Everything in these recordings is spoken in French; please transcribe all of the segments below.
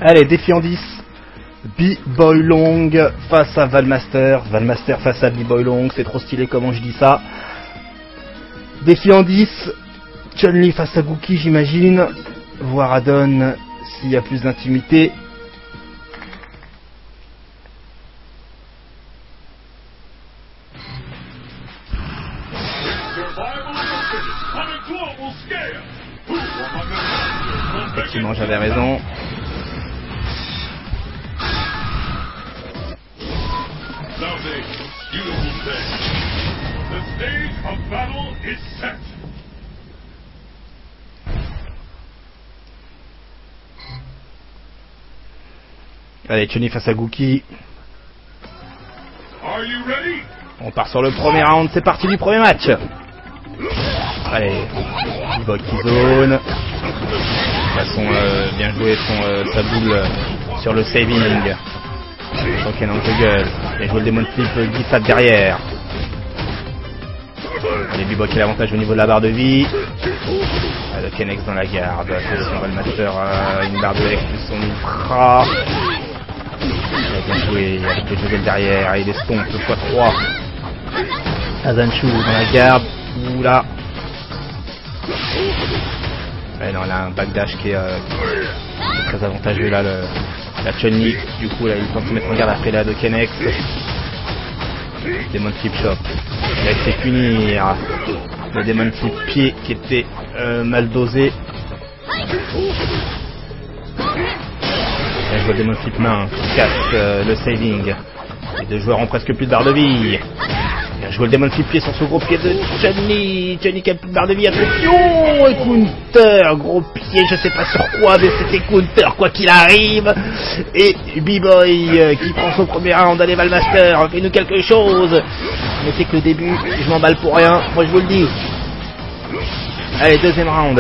Allez, défi en 10. B-Boy Long face à Valmaster. Valmaster face à B-Boy Long. C'est trop stylé comment je dis ça. Défi en 10. Chun-Li face à Gookie, j'imagine. Voir Adon s'il y a plus d'intimité. Effectivement, j'avais raison. Allez, Chun-Li face à Gookie. On part sur le premier round, c'est parti du premier match. Allez, B-Boy qui zone. De toute façon, bien joué sa boule sur le saving. Ok, non, te gueule. Bien joué le Demon Flip glissade derrière. Allez, B-Boy qui a l'avantage au niveau de la barre de vie. Le Kenex dans la garde. Attention, Valmaster une barre de X plus son ultra. Bien joué avec le juggle derrière. Il est stomp, x3. Azanshu dans la garde. Oula. Ouais, non, là, un backdash qui est très avantageux là, la Chun-Li. Du coup, là, il tente de se mettre en garde après la de Kenex. Demon Flip Shop. Il a été punir le Demon Flip pied qui était mal dosé. Là, je vois le Demon Flip main qui casse le saving. Les deux joueurs ont presque plus de barre de vie. Je vois le Demon Flip pied sur ce gros pied de Chun-Li. Chun-Li qui a plus de barre de vie, attention. Et counter, gros pied, je sais pas sur quoi, mais c'était counter quoi qu'il arrive. Et B-Boy qui prend son premier round. Allez Valmaster, fais-nous quelque chose. Mais c'est que le début, je m'emballe pour rien, moi je vous le dis. Allez, deuxième round.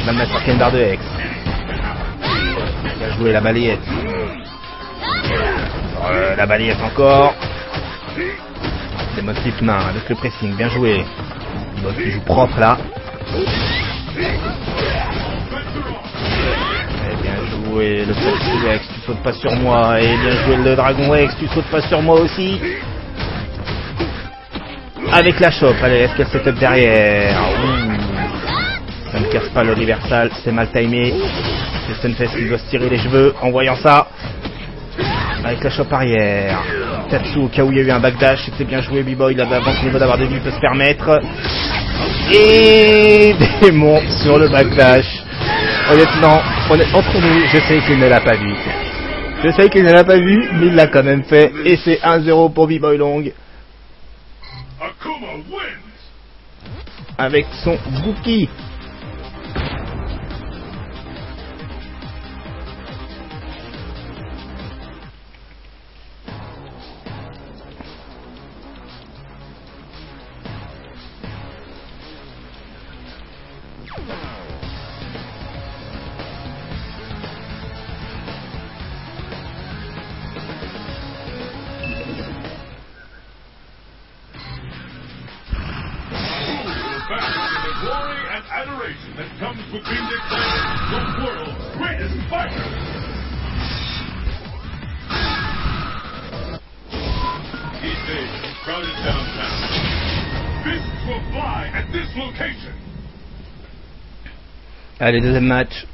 Valmaster qui a une barre de X. Il a joué la balayette. La balayette encore. Demon Flip main avec le pressing, bien joué. B-Boy qui joue propre là. Et bien joué le Pulse X, tu sautes pas sur moi. Et bien joué le Dragon X, tu sautes pas sur moi aussi. Avec la chope, allez, est-ce qu'elle setup derrière? Ça ne casse pas le reversal, c'est mal timé. C'est Stunfest qui doit se tirer les cheveux en voyant ça. Avec la chope arrière. Tatsu au cas où il y a eu un backdash, c'était bien joué. B-Boy, il avait avance au niveau d'avoir des vues, il peut se permettre. Et démon sur le backdash. Honnêtement, entre nous, je sais qu'il ne l'a pas vu. Je sais qu'il ne l'a pas vu, mais il l'a quand même fait. Et c'est 1-0 pour B-Boy Long. Avec son Gookie. Allez, deuxième match.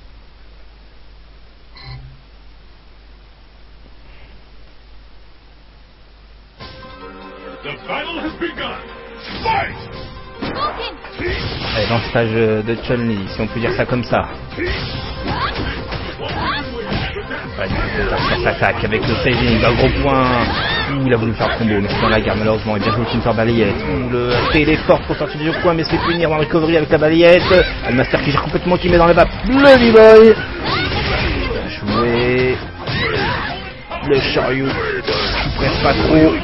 Allez, dans le stage de Chun-Li, si on peut dire ça comme ça. Ouais, ça s'attaque avec le saving, un gros point. Il a voulu faire le combo, mais c'est dans la garde malheureusement. Il a bien joué une balayette. Le téléport pour sortir du coin, mais c'est punir en recovery avec la balayette. Le Master qui gère complètement, qui met dans les bas le B-Boy. Bien joué. Le Shoryu qui presse pas trop.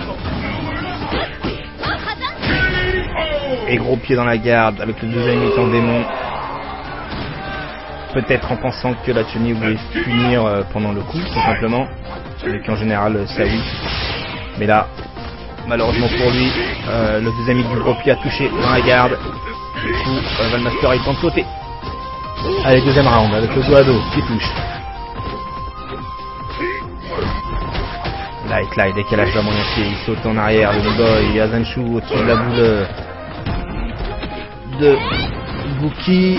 Et gros pied dans la garde avec le deuxième mi-temps démon. Peut-être en pensant que la Chun-Li voulait punir pendant le coup, tout simplement. Mais qu'en général, ça oui. Mais là, malheureusement pour lui, le deuxième mi du gros pied a touché dans la garde. Du coup, Valmaster il tente de sauter. Allez, deuxième round avec le dos à dos qui touche. Light, décalage de la moyen pied, il saute en arrière, le B-Boy, Azanshu au-dessus de la boule de Buki.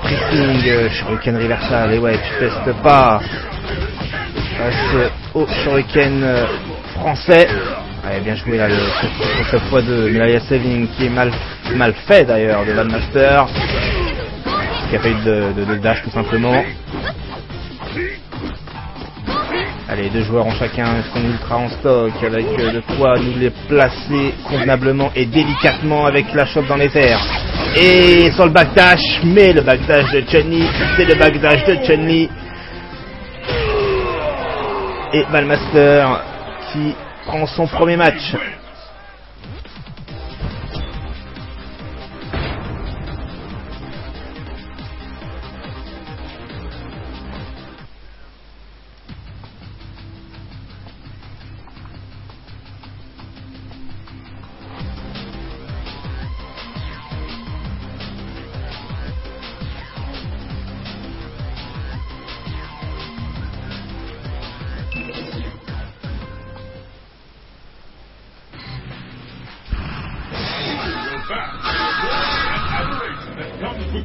Pressing, Shuriken reversal, et ouais, tu testes pas. Passe au Shuriken français. Ouais, bien joué là, le 7x2, mais là il y a saving qui est mal fait d'ailleurs de Valmaster, qui a pas eu de dash tout simplement. Allez, deux joueurs ont chacun son ultra en stock, avec de quoi nous les placer convenablement et délicatement avec la chope dans les airs. Et sur le backdash, mais le backdash de Chun-Li, c'est le backdash de Chun-Li. Et Valmaster qui prend son premier match.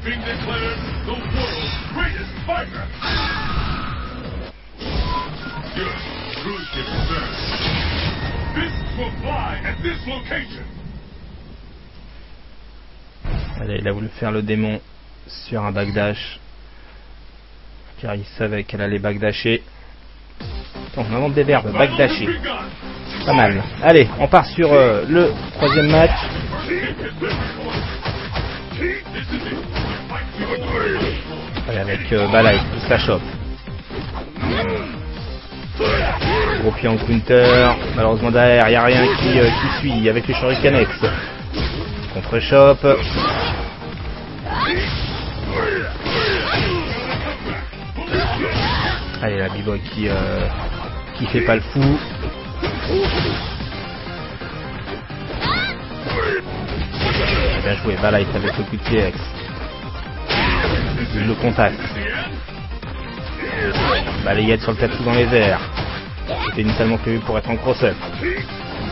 Being declared the world's greatest fighter. Good. Cruise ship return. Fists will fly at this location. Allez, il a voulu faire le démon sur un backdash, car il savait qu'elle allait backdasher. Donc on invente des verbes, backdasher. Pas mal. Allez, on part sur le troisième match. Allez, avec Balai, il se la chope. Gros pied en counter. Malheureusement derrière, il n'y a rien qui suit avec le Shuriken X. Contre-chope. Allez, la B-Boy qui fait pas le fou. Bien joué, Balai avec le coup de pied X. Le contact. Balayette sur le tapis dans les airs. C'était initialement prévu pour être en cross-up.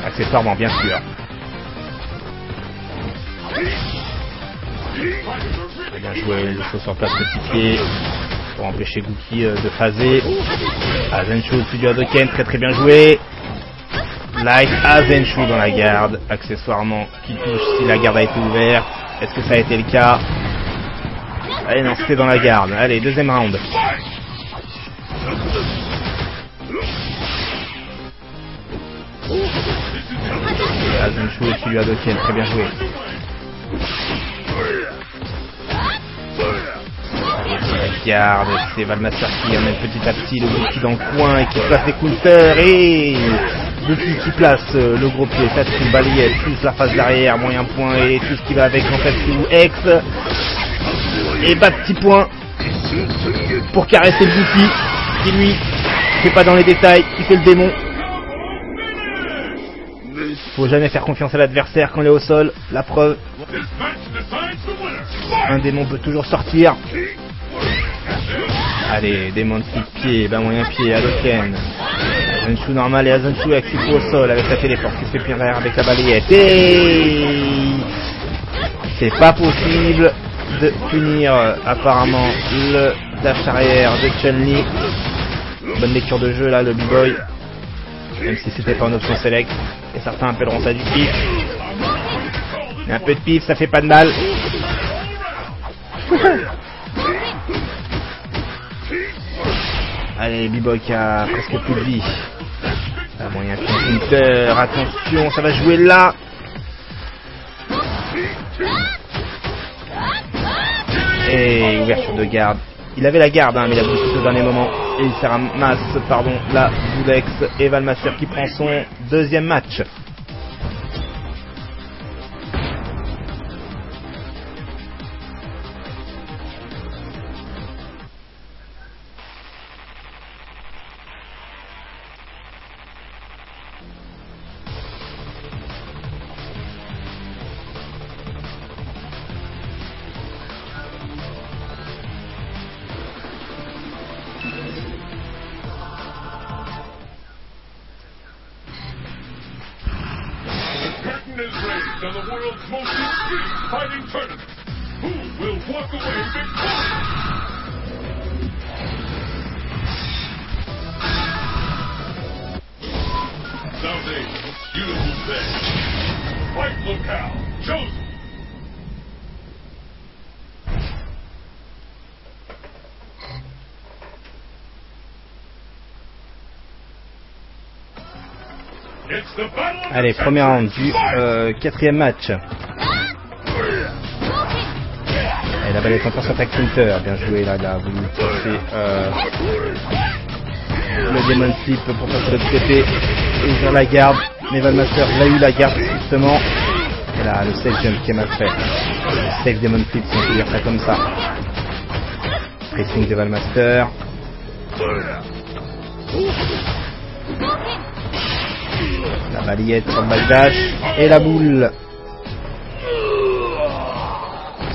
Accessoirement, bien sûr. Bien joué, le saut sur place petit pied pour empêcher Buki de phaser. Azanshu au-dessus du Hadoken, très bien joué. Light Azanshu dans la garde, accessoirement qui touche si la garde a été ouverte. Est-ce que ça a été le cas? Allez, non, c'était dans la garde. Allez, deuxième round. Azanshu au-dessus du Hadoken, très bien joué. Garde, c'est Valmaster qui emmène petit à petit le Buki dans le coin et qui place des counters et Buki qui place le gros pied, Tatsu, balayette, plus la face derrière, moyen point et tout ce qui va avec en Tatsu, X et bas petit point pour caresser le Buki qui lui fait pas dans les détails, qui fait le démon. Faut jamais faire confiance à l'adversaire quand il est au sol, la preuve, un démon peut toujours sortir. Allez, démon de pied, bas moyen pied, Hadoken. Azanshu normal et Azanshu avec au sol avec la téléport qui se fait pire derrière avec la balayette. Et c'est pas possible de punir apparemment le dash arrière de Chun-Li. Bonne lecture de jeu là, le B-Boy. Même si c'était pas une option select. Et certains appelleront ça du pif. Mais un peu de pif, ça fait pas de mal. Allez, B-Boy qui a presque plus de vie. Ah, moyen counter, attention, ça va jouer là. Et ouverture de garde. Il avait la garde, hein, mais il a boosté au dernier moment. Et il se ramasse, la Boudex et Valmaster qui prend son deuxième match. on the world's most extreme fighting tournament. Who will walk away victorious? Nowadays, beautiful day. Fight locale chosen. It's the battle of Allez, the premier round century. du quatrième match. Et la balle est encore sur Tag Counter. Bien joué là, il a voulu passer le Demon Flip pour passer de l'autre côté et ouvrir la garde. Mais Valmaster l'a eu la garde justement. Et là, le safe jump qui est mal fait. Le safe Demon Flip, si on peut dire ça comme ça. Pressing de Valmaster. La balayette sur le backdash et la boule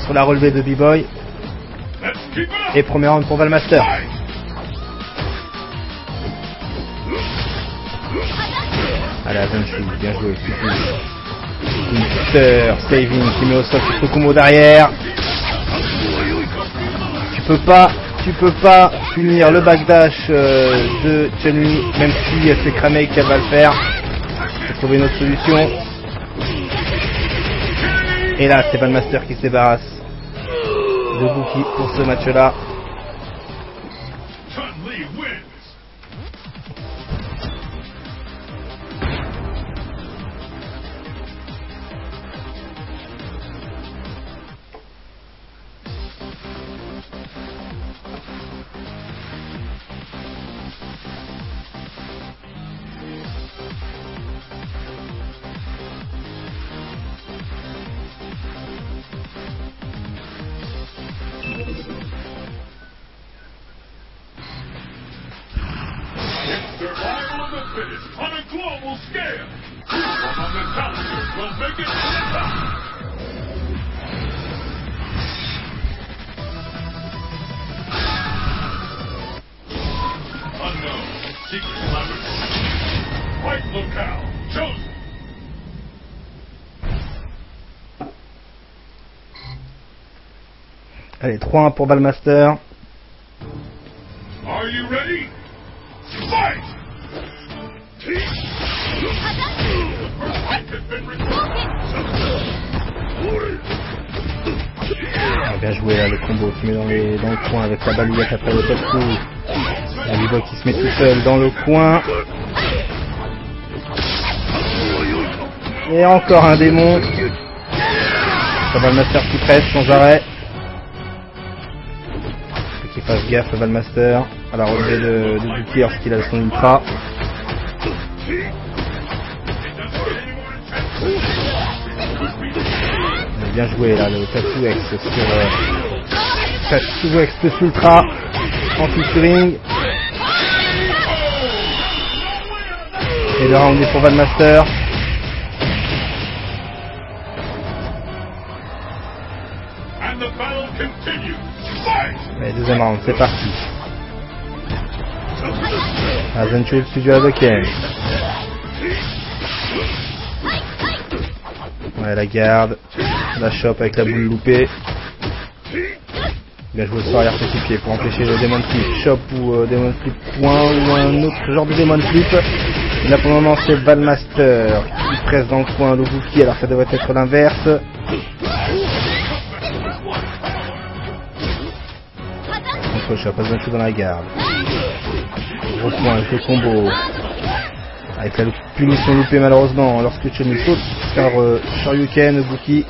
sur la relevée de B-Boy. Let's keep it up. Et premier round pour Valmaster. Allez, Azenchu, bien joué. Counter, saving qui met au sol le combo derrière. Tu peux pas punir le backdash de Chun-Li, même si c'est cramé qu'elle va le faire. Faut trouver une autre solution. Et là, c'est Valmaster qui se débarrasse de Buki pour ce match-là. Chun-Li wins. Survival of the fittest on a global scale. Who among the challengers will make it to the top? Unknown, secret laboratory. Fight locale chosen. Allez, 3-1 pour Valmaster. Are you ready? Fight! Bien joué là, le combo qui met dans le coin avec la balayette après le top coup. La B-Boy qui se met tout seul dans le coin. Et encore un démon. Ça Valmaster qui presse sans arrêt. Faut qu'il fasse gaffe à Valmaster à la relevée de Buki lorsqu'il a son ultra. Bien joué là, le Tatsu X sur Tatsu X plus ultra en featuring. Et le round est pour Valmaster. And the battle continues. Fight! Et deuxième round, c'est parti. Azenchu Studio Hadoken. Ouais, la garde, la chope avec la boule loupée. Bien joué sur arrière petit pied pour empêcher le Demon Flip. Chop ou Demon Flip point ou un autre genre de Demon Flip. Et là pour le moment c'est Valmaster qui presse dans le coin de Buki, alors ça devrait être l'inverse. Contre chop, Azenchu dans la garde. Gros point avec le combo. Avec la punition loupée malheureusement lorsque Chun-Li saute faire Shoryuken, Buki.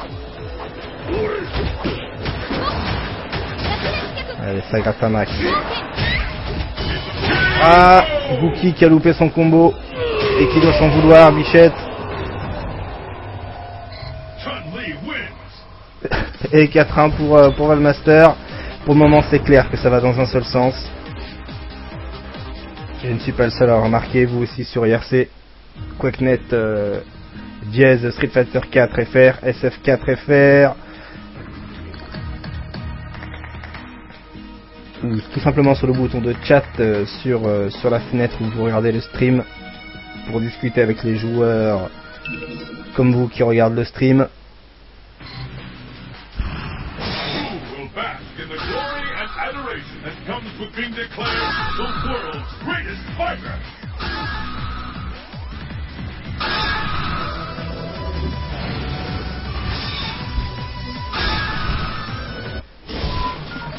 Allez, ça gratte à max. Ah, Buki qui a loupé son combo et qui doit s'en vouloir, Bichette. Chun-Li wins. Et 4-1 pour Valmaster. Pour le moment c'est clair que ça va dans un seul sens. Je ne suis pas le seul à remarquer, vous aussi sur IRC, Quakenet, Diez, Street Fighter 4 FR, SF4 FR, ou tout simplement sur le bouton de chat sur la fenêtre où vous regardez le stream pour discuter avec les joueurs comme vous qui regardez le stream. Will bask in the glory and adoration that comes with being declared the world's greatest fighter.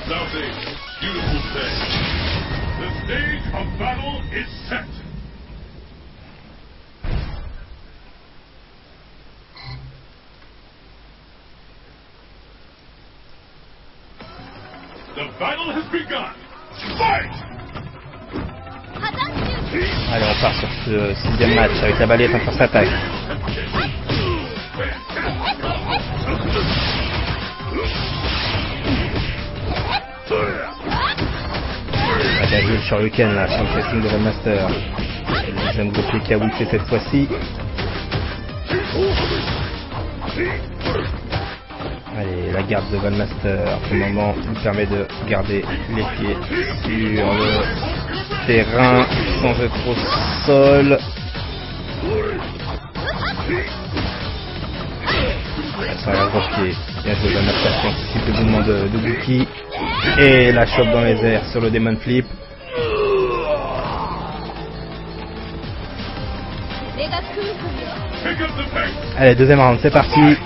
Southeast, beautiful day. The stage of battle is set. The battle has begun. Fight! Allez, on part sur ce 6e match avec la balayette en force attaque. On a bien vu le Shoryuken là, sur le pressing de Valmaster. Et le deuxième gros pied qui a whiffé cette fois-ci. Allez, la garde de Valmaster, pour le moment, nous permet de garder les pieds sur le terrain sans être au sol. Ça va, gros pied. Bien joué, Valmaster qui anticipe le mouvement de Gookie. Et la chope dans les airs sur le Demon Flip. Allez, deuxième round, c'est parti.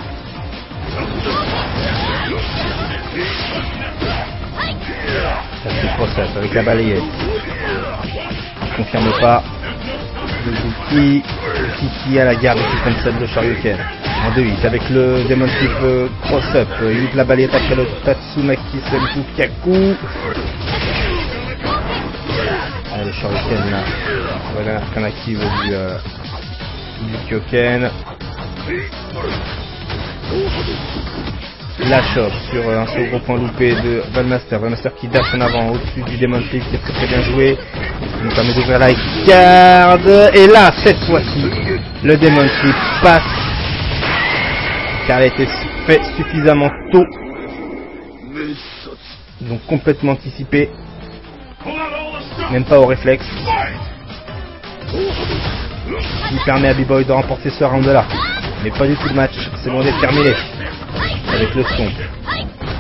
Ça se process avec la balayette. Je confirme pas. Le Gookie qui à la garde qui concède le Shoryuken. En 2-8 avec le Demon Flip cross-up. Il ouvre la balayette après le Tatsumaki Senpu Kaku. Allez, le Shoryuken là. Voilà qu'un active du Kyoken. La chope sur un second point loupé de Valmaster. Valmaster qui dash en avant au-dessus du Demon Flip, qui est très bien joué. Il nous permet d'ouvrir la garde. Et là, cette fois-ci, le Demon Flip passe. Car elle a été faite suffisamment tôt. Ils ont complètement anticipé. Même pas au réflexe. Il permet à B-Boy de remporter ce round là. Mais pas du tout le match. C'est loin d'être terminé. Avec le son.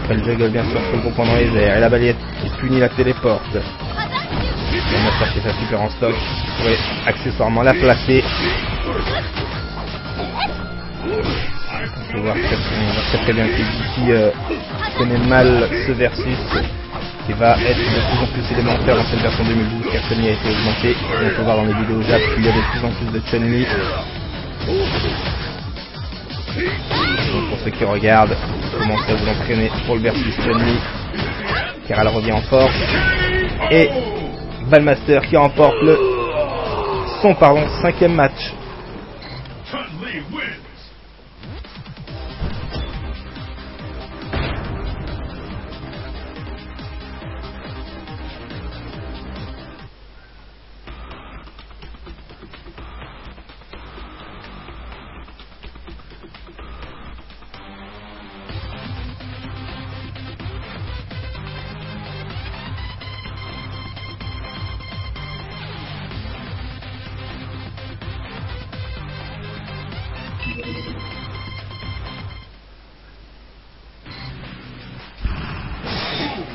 Après le juggle bien sûr sur le gros point dans les airs. Et la balayette qui punit la téléporte. On a cherché sa super en stock. Il pourrait accessoirement la placer. On peut voir très bien que Gookie connaît mal ce versus. Qui va être de plus en plus élémentaire dans cette version 2012 car Chun-Li a été augmenté. Et on peut voir dans les vidéos Jap qu'il y a de plus en plus de Chun-Li. Donc pour ceux qui regardent, commencez à vous entraîner pour le versus Chun-Li car elle revient en force. Et Valmaster qui remporte son 5e match. Chun-Li wins.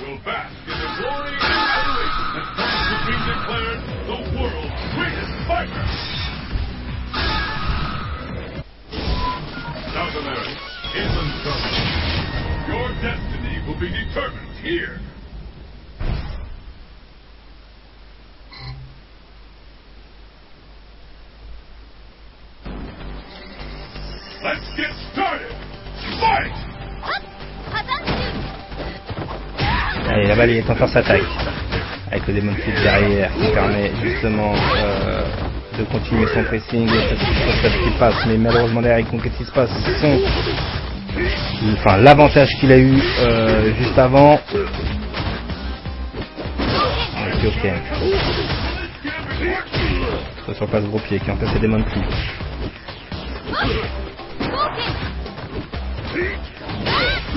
Will bask in the glory and adoration that comes with being declared the world's greatest fighter. South America, Inland Zone. Your destiny will be determined here. Let's get started. Fight! Allez, la balayette en force attaque. Avec le Demon Flip derrière qui permet justement de continuer son pressing. Et ça qui passe, mais malheureusement derrière il concrétise pas l'avantage qu'il a eu juste avant. Ok. Ça surpasse gros pied qui en fait ses Demon Flip.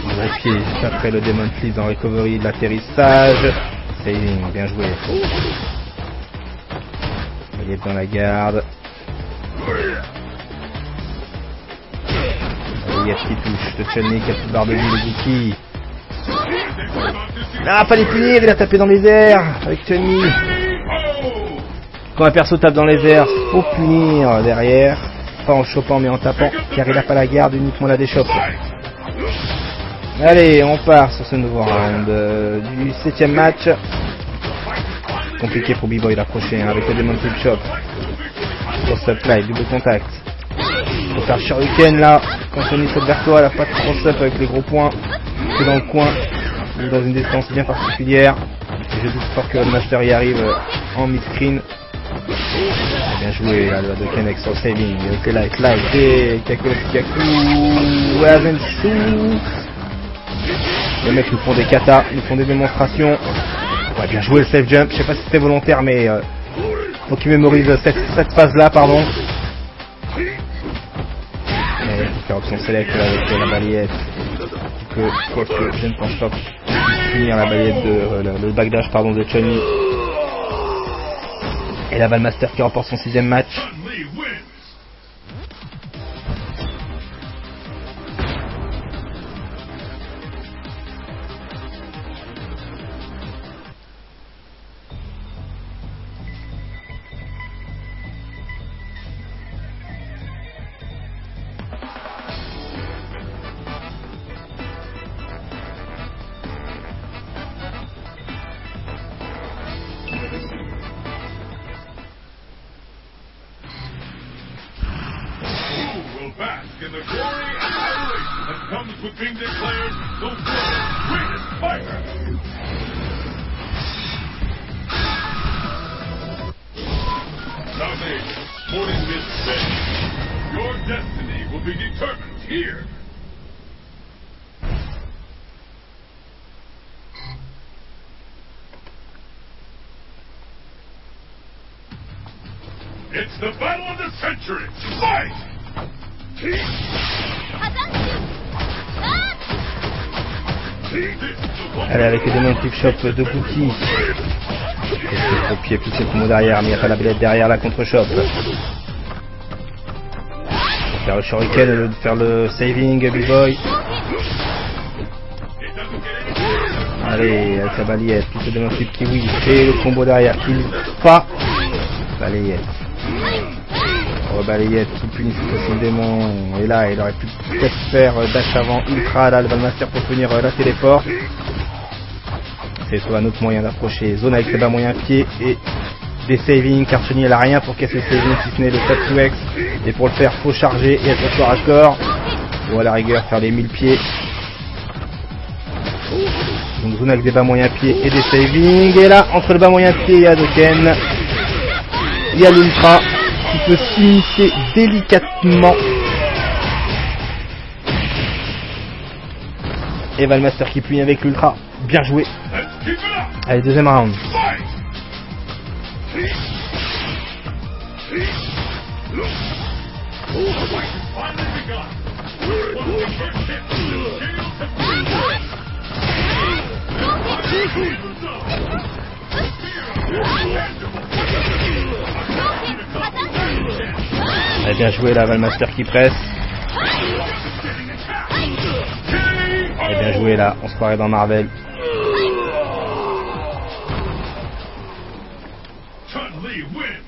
Gros pied juste après le Demon Flip dans recovery de l'atterrissage. Saving, bien joué. Il est dans la garde. balayette qui touche de Chun-Li qui a plus de barre de vie, le Guki. Ah, pas les punir, il a tapé dans les airs avec Chun-Li. Quand un perso tape dans les airs, faut punir derrière. Pas en chopant mais en tapant, car il n'a pas la garde, uniquement la déchoppe. Allez, on part sur ce nouveau round du 7ème match. Compliqué pour B-Boy d'approcher avec le Demon Flip Chop. Cross-up live, double contact. Faut faire Shuriken là. Quand Tony saute vers toi, elle a pas de cross-up avec les gros points. C'est dans le coin, ou dans une distance bien particulière. Et je doute fort que le Master y arrive en mid-screen. Bien joué là, le Hadoken avec son saving. Ok, là, avec live, et Kaku, Azensu. Les mecs nous font des katas, nous font des démonstrations. Ouais, bien joué le safe jump. Je sais pas si c'était volontaire, mais faut qu'ils mémorisent cette phase là, pardon. Mais il faut faire option select avec la balayette. Quoique, je ne pense pas finir la balayette de le backdash pardon de Chun-Li. Et la Valmaster qui remporte son 6ème match. Bask in the glory and adoration that comes with being declared the world's greatest fighter. Nowadays, sporting this stage, your destiny will be determined here. It's the battle of the century. Fight! Allez, avec les Demon Flip Chop de Guki. Au pied, plus le combo derrière, mais il n'y a pas la balayette derrière la contre-chop. Faire le Shuriken au lieu de faire le saving, B-Boy. Allez, avec la balayette, plus le Demon Flip Kiwi. Et le combo derrière qui pas. Balayette. Balayette qui punit son démon. Et là, il aurait pu peut-être faire dash avant ultra. Là, le Valmaster pour punir la téléport. C'est soit un autre moyen d'approcher. Zone avec ses bas moyens pieds et des savings. Car Chun-Li, elle a rien pour casser le saving si ce n'est le top 2X. Et pour le faire, faut charger et être corps à corps. Ou à la rigueur, faire les 1000 pieds. Donc zone avec des bas moyens pieds et des savings. Et là, entre le bas moyen pied et Hadoken, il y a l'ultra qui peut s'initier délicatement. Et Valmaster qui punit avec l'ultra. Bien joué. Allez, deuxième round. Allez, bien joué là, Valmaster qui presse. Et bien joué là, on se croirait dans Marvel. Chun-Li wins.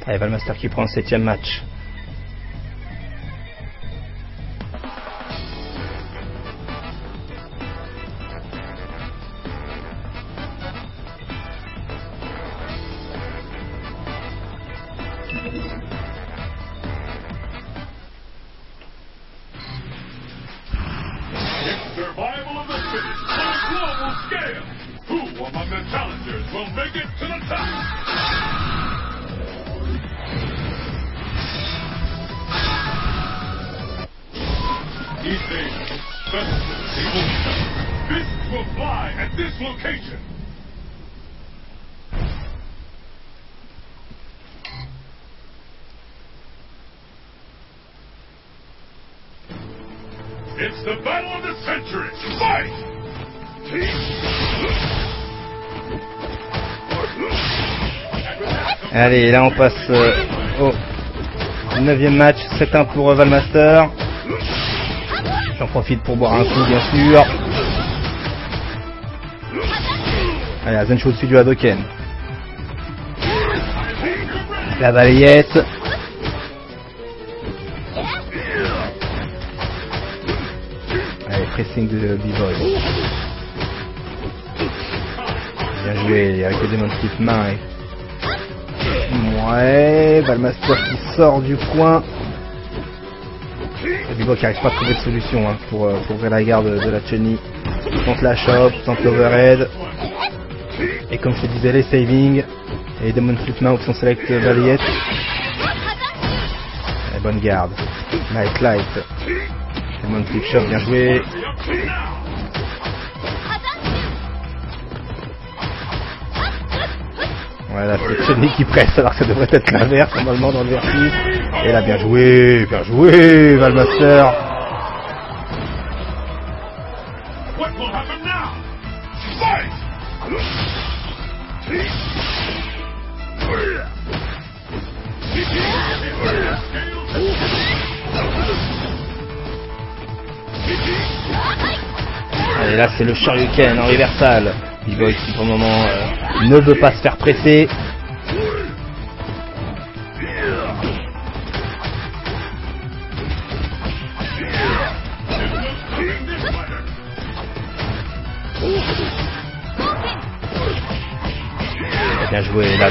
Allez, Valmaster qui prend le 7ème match. Survival of the fittest on a global scale. Who among the challengers will make it to the top? Evening, Fists will fly at this location. It's the battle of the century. Fight! Allez, là on passe au 9e match, 7-1 pour Valmaster. J'en profite pour boire un coup bien sûr. Allez, Azenshu au-dessus du Hadoken. La balayette. Allez, pressing de B-Boy. Bien joué avec le Demon Flip main. Ouais, Valmaster qui sort du coin. B-Boy qui n'arrive pas à trouver de solution hein, pour ouvrir la garde de la Chun-Li. Tente la chope, tente l'overhead. Et comme je te disais, les saving. Et Demon Flip main, option select balayette. Et bonne garde. Light. Demon Flip shot, bien joué. Voilà, c'est Chun-Li qui presse alors que ça devrait être l'inverse normalement dans le versus. Et là, bien joué, Valmaster. Et là c'est le Shoryuken en reversal. B-Boy qui pour le moment ne veut pas se faire presser. Bien joué là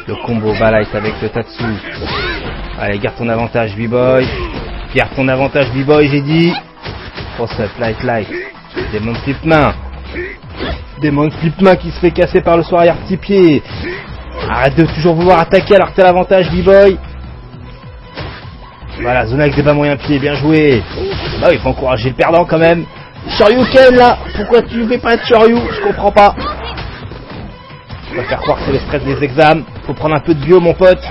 le combo Balight avec le Tatsu. Allez, garde ton avantage B-Boy. Garde ton avantage B-Boy, j'ai dit. Cross-up, light. Demon Flip main. Demon Flip main qui se fait casser par le soir arrière petit pied. Arrête de toujours vouloir attaquer alors que t'as l'avantage B-Boy. Voilà, zone avec des bas moyens pieds, bien joué. Bah oui, il faut encourager le perdant quand même. Shoryuken là, pourquoi tu ne fais pas de Shoryu? Je comprends pas. Je préfère croire que c'est le stress des examens. Faut prendre un peu de bio mon pote.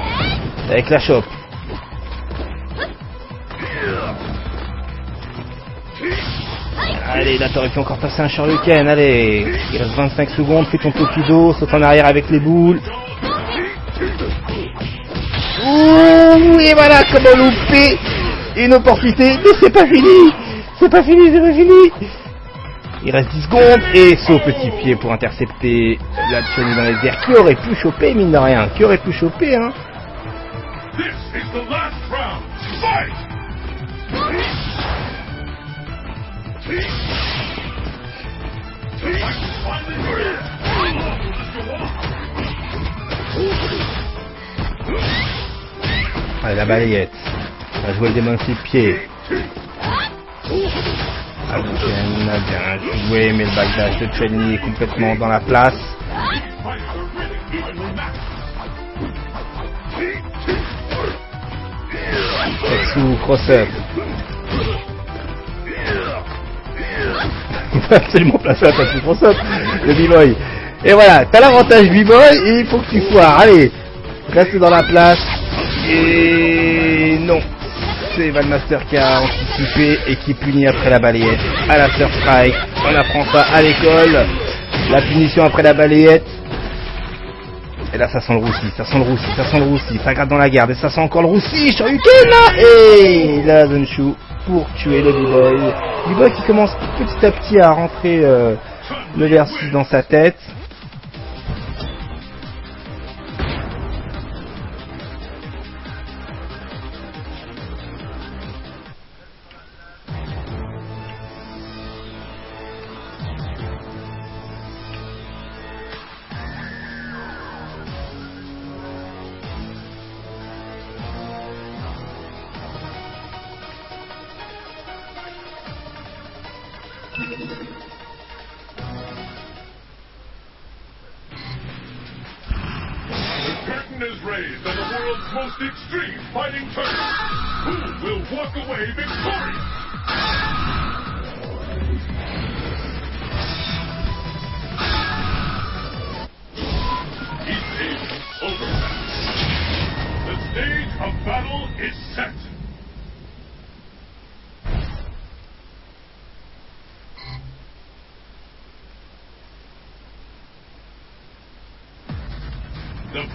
Avec la chope. Allez, là t'aurais pu encore passer un Shoryuken, allez. Il reste 25 secondes, fais ton Tokido, saute en arrière avec les boules. Ouh, et voilà comment louper une opportunité. Mais c'est pas fini. Il reste 10 secondes et saut petit pied pour intercepter la Chun-Li dans les airs. Qui aurait pu choper, mine de rien? Qui aurait pu choper, hein? This is the last round. Fight! Allez, la balayette. On va jouer le Demon Flip pied. Hadoken a bien joué, mais le backdash de Chun-Li est complètement dans la place. Tetsu, cross-up. Il va absolument placer la Tetsu cross-up, le B-Boy. Et voilà, t'as l'avantage B-Boy et il faut que tu foires. Allez, reste dans la place. Et non, c'est Valmaster qui a anticipé et qui punit après la balayette. À la Surf Strike, on apprend ça à l'école. La punition après la balayette. Et là ça sent le roussi, ça gratte dans la garde. Et ça sent encore le roussi, Shoryuken là. Et là Azenshu pour tuer le B-Boy. B-Boy qui commence petit à petit à rentrer le versus dans sa tête. Is raised on the world's most extreme fighting tournament. Who will walk away victorious? Each age is over. The stage of battle is set.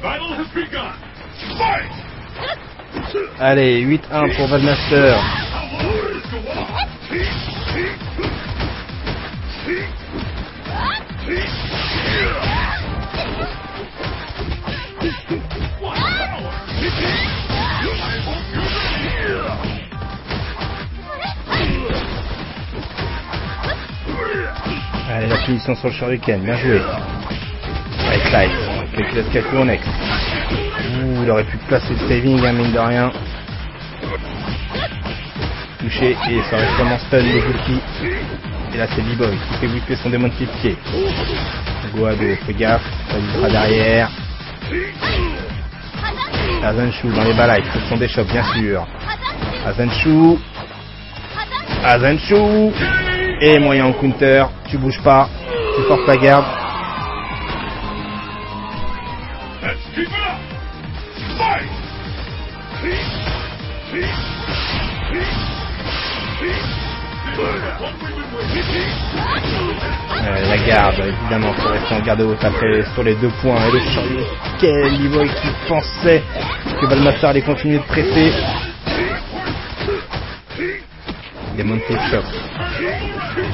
battle has begun. Fight! Allez, 8-1 pour Valmaster. Allez, la punition sur le Shoryuken, bien joué. Right side, calculasse Kaku en next. Ouh, il aurait pu placer le saving, hein, mine de rien. Touché, et ça reste vraiment stun les Buki. Et là c'est B-Boy qui fait whipper son démon de pied. Goado, fais gaffe, ça lui sera derrière. Azenshu dans les balais, ce sont des chocs bien sûr. Azenshu. Azenshu. Et moyen en counter, tu bouges pas, tu forces la garde. Let's keep it up. Fight! La garde, évidemment, pour rester en garde haute après sur les 2 points. Et le Shoryuken, B-Boy qui pensait que Valmaster allait continuer de presser. Des montées de choc.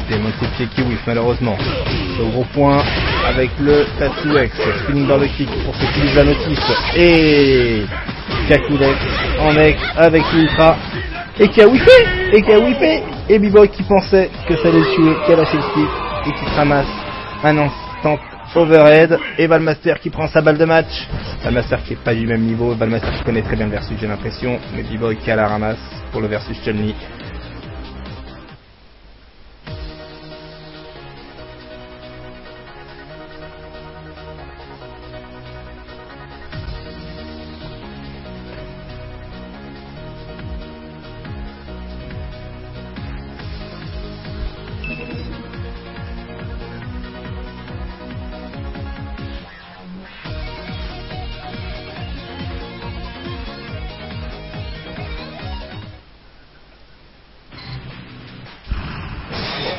Des montées de pied qui whiff malheureusement. Le gros point avec le Tatsu X. Spinning bar de kick pour ceux qui lisent la notice. Et Kakudex en X avec l'ultra. Et qui a whiffé. Et B-Boy qui pensait que ça allait le tuer, qui a lâché le stick et qui se ramasse un instant overhead. Et Valmaster qui prend sa balle de match. Valmaster qui est pas du même niveau. Valmaster qui connaît très bien le versus, j'ai l'impression. Mais B-Boy qui a la ramasse pour le versus Chun-Li.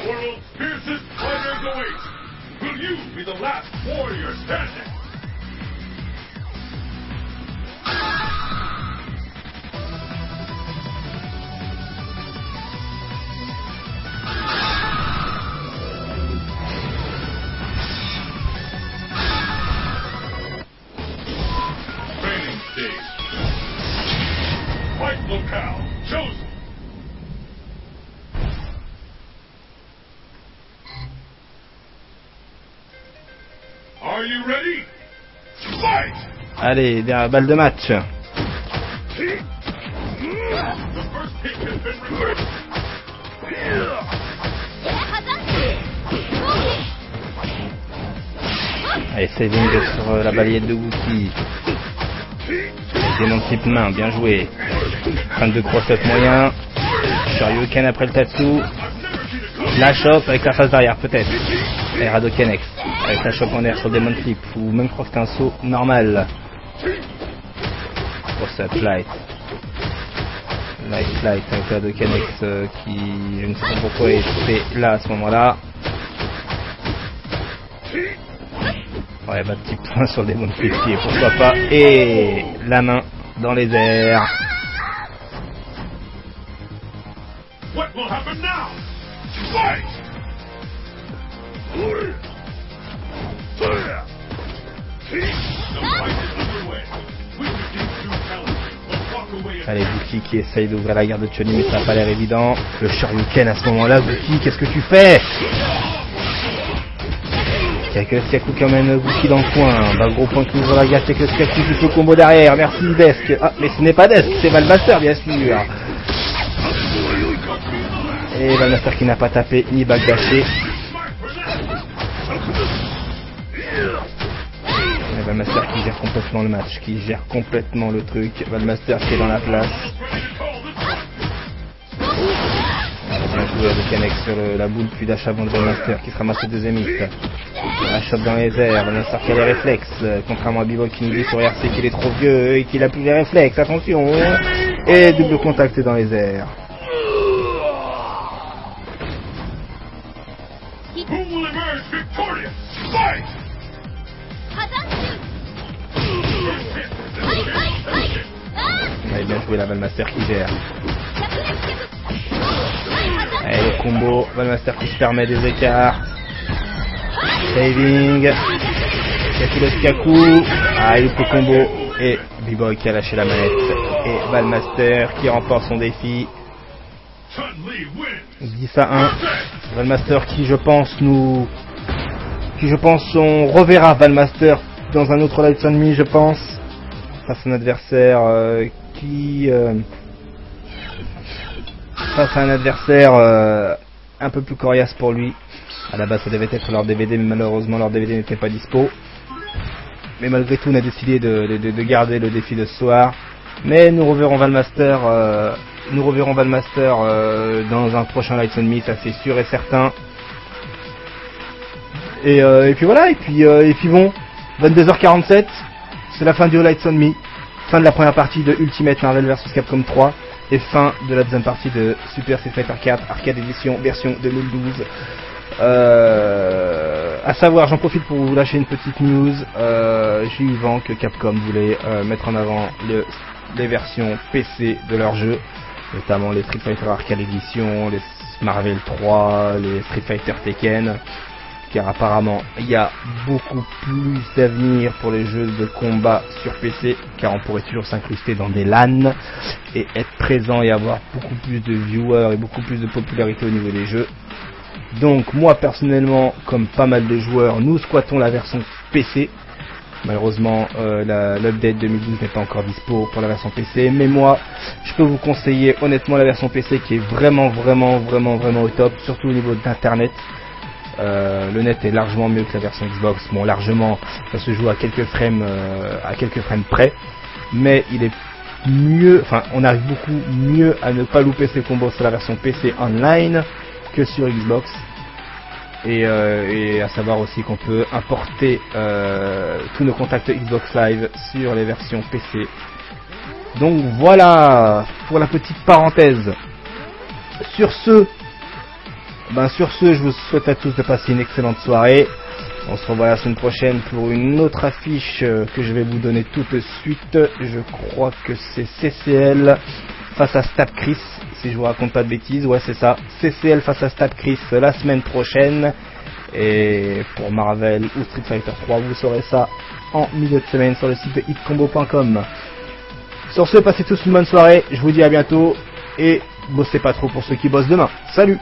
World's fiercest fighters await. Will you be the last warrior standing? Training stage. Fight locale chosen. Are you ready? Fight! Allez, balle de match. The first kick has been reversed. Allez, saving sur la balayette de Wookie. Démon type main, bien joué. Fin de cross-up moyen. Shoryuken après le Tatsu. La chope avec la face d'arrière peut-être. Et Hadoken X avec la chope en air sur Demon Flip. Ou même je crois que c'est un saut normal. Cross-up light. Light avec la Hadoken X qui, je ne sais pas pourquoi, est fait là à ce moment-là. Ouais, bah petit point sur Demon Flip pied, pourquoi pas. Et la main dans les airs. What will happen now? Fight! The fight is underway. We could these two challengers will walk away. Allez, Wookie qui essaye d'ouvrir la garde de Chun-Li, mais ça n'a pas l'air évident. Le Shoryuken à ce moment-là, Wookie, qu'est-ce que tu fais? Kaku qui emmène Wookie dans le coin. Bah, le gros point qui ouvre la garde, c'est que Kaku juste le combo derrière. Merci Desk. Ah, mais ce n'est pas Desk, c'est Valmaster, bien sûr. Et Valmaster qui n'a pas tapé ni backdashé. Valmaster qui gère complètement le match, qui gère complètement le truc. Valmaster qui est dans la place. Bien joué avec Annex sur la boule, puis dash avant de Valmaster qui se ramasse le deuxième hit. La chope dans les airs, Valmaster qui a les réflexes, contrairement à B-Boy qui nous dit sur RC qu'il est trop vieux et qu'il a plus les réflexes, attention. Et double contact dans les airs. Who will emerge victorious? Fight! Allez, bien joué la Valmaster qui gère. Allez, le combo, Valmaster qui se permet des écarts. Saving. Kakulos Kaku. Ah, il loupe le combo. Et B-Boy qui a lâché la manette. Et Valmaster qui remporte son défi. 10 à 1. Valmaster qui je pense on reverra Valmaster dans un autre Light Me, je pense. Face à un adversaire face à un adversaire un peu plus coriace pour lui. À la base ça devait être leur DVD, mais malheureusement leur DVD n'était pas dispo. Mais malgré tout on a décidé de garder le défi de ce soir. Mais nous reverrons Valmaster dans un prochain Lights on Me, ça c'est sûr et certain. Et puis voilà, et puis bon, 22h47, c'est la fin du Lights on Me, fin de la première partie de Ultimate Marvel vs Capcom 3, et fin de la deuxième partie de Super Street Fighter 4 Arcade Edition version 2012. À savoir, j'en profite pour vous lâcher une petite news. J'ai eu vent que Capcom voulait mettre en avant les versions PC de leurs jeux, notamment les Street Fighter Arcade Edition, les Marvel 3, les Street Fighter Tekken, car apparemment il y a beaucoup plus d'avenir pour les jeux de combat sur PC, car on pourrait toujours s'incruster dans des LAN et être présent et avoir beaucoup plus de viewers et beaucoup plus de popularité au niveau des jeux. Donc moi personnellement, comme pas mal de joueurs, nous squattons la version PC. Malheureusement l'update 2012 n'est pas encore dispo pour la version PC, mais moi je peux vous conseiller honnêtement la version PC qui est vraiment au top, surtout au niveau d'internet. Le net est largement mieux que la version Xbox. Bon, largement, ça se joue à quelques frames près, mais il est mieux, enfin on arrive beaucoup mieux à ne pas louper ses combos sur la version PC online que sur Xbox. Et à savoir aussi qu'on peut importer tous nos contacts Xbox Live sur les versions PC. Donc voilà pour la petite parenthèse. Sur ce, je vous souhaite à tous de passer une excellente soirée. On se revoit la semaine prochaine pour une autre affiche que je vais vous donner tout de suite. Je crois que c'est CCL face à Stab Chris, si je vous raconte pas de bêtises. Ouais, c'est ça, CCL face à Stab Chris la semaine prochaine. Et pour Marvel ou Street Fighter 3, vous saurez ça en milieu de semaine sur le site de hitcombo.com. Sur ce, passez tous une bonne soirée. Je vous dis à bientôt et bossez pas trop pour ceux qui bossent demain. Salut!